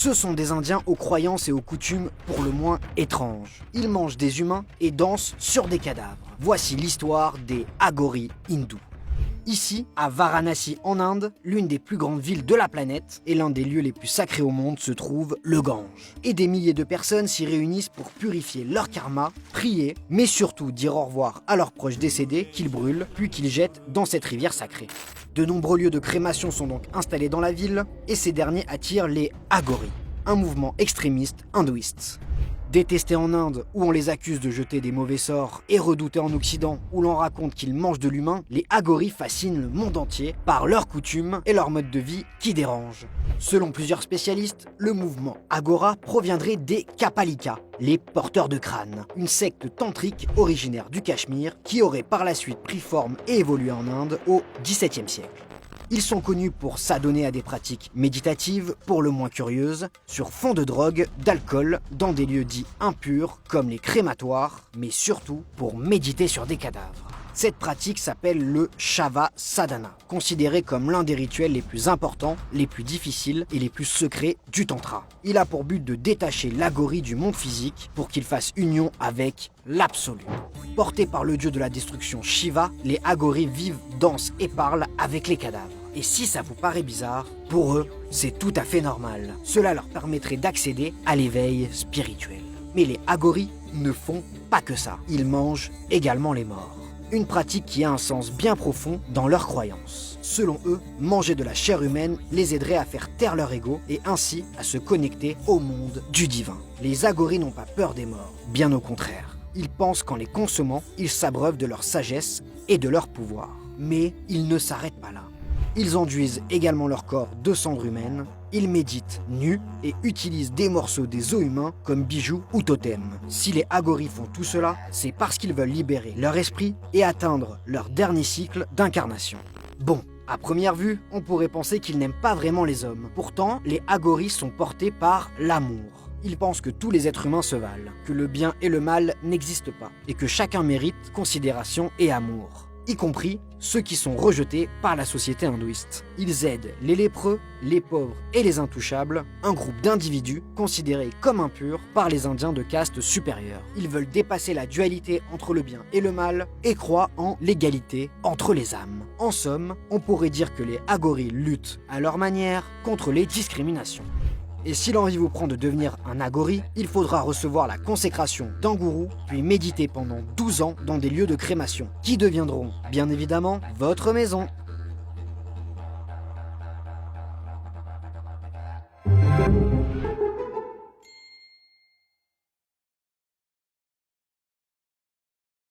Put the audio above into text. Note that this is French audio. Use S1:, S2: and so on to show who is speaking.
S1: Ce sont des Indiens aux croyances et aux coutumes pour le moins étranges. Ils mangent des humains et dansent sur des cadavres. Voici l'histoire des Aghori hindous. Ici, à Varanasi en Inde, l'une des plus grandes villes de la planète et l'un des lieux les plus sacrés au monde, se trouve le Gange. Et des milliers de personnes s'y réunissent pour purifier leur karma, prier, mais surtout dire au revoir à leurs proches décédés qu'ils brûlent, puis qu'ils jettent dans cette rivière sacrée. De nombreux lieux de crémation sont donc installés dans la ville, et ces derniers attirent les Aghori, un mouvement extrémiste hindouiste. Détestés en Inde, où on les accuse de jeter des mauvais sorts, et redoutés en Occident, où l'on raconte qu'ils mangent de l'humain, les Aghori fascinent le monde entier par leurs coutumes et leur mode de vie qui dérangent. Selon plusieurs spécialistes, le mouvement Agora proviendrait des Kapalika, les porteurs de crâne, une secte tantrique originaire du Cachemire qui aurait par la suite pris forme et évolué en Inde au XVIIe siècle. Ils sont connus pour s'adonner à des pratiques méditatives, pour le moins curieuses, sur fond de drogue, d'alcool, dans des lieux dits impurs, comme les crématoires, mais surtout pour méditer sur des cadavres. Cette pratique s'appelle le Shava Sadhana, considéré comme l'un des rituels les plus importants, les plus difficiles et les plus secrets du Tantra. Il a pour but de détacher l'Aghori du monde physique pour qu'il fasse union avec l'absolu. Portés par le dieu de la destruction Shiva, les Aghori vivent, dansent et parlent avec les cadavres. Et si ça vous paraît bizarre, pour eux, c'est tout à fait normal. Cela leur permettrait d'accéder à l'éveil spirituel. Mais les Aghori ne font pas que ça. Ils mangent également les morts. Une pratique qui a un sens bien profond dans leurs croyances. Selon eux, manger de la chair humaine les aiderait à faire taire leur ego et ainsi à se connecter au monde du divin. Les Aghori n'ont pas peur des morts, bien au contraire. Ils pensent qu'en les consommant, ils s'abreuvent de leur sagesse et de leur pouvoir. Mais ils ne s'arrêtent pas là. Ils enduisent également leur corps de cendres humaines, ils méditent nus et utilisent des morceaux des os humains comme bijoux ou totems. Si les Aghori font tout cela, c'est parce qu'ils veulent libérer leur esprit et atteindre leur dernier cycle d'incarnation. Bon, à première vue, on pourrait penser qu'ils n'aiment pas vraiment les hommes. Pourtant, les Aghori sont portés par l'amour. Ils pensent que tous les êtres humains se valent, que le bien et le mal n'existent pas, et que chacun mérite considération et amour, y compris ceux qui sont rejetés par la société hindouiste. Ils aident les lépreux, les pauvres et les intouchables, un groupe d'individus considérés comme impurs par les Indiens de caste supérieure. Ils veulent dépasser la dualité entre le bien et le mal et croient en l'égalité entre les âmes. En somme, on pourrait dire que les Aghori luttent à leur manière contre les discriminations. Et si l'envie vous prend de devenir un Aghori, il faudra recevoir la consécration d'un gourou, puis méditer pendant 12 ans dans des lieux de crémation, qui deviendront, bien évidemment, votre maison.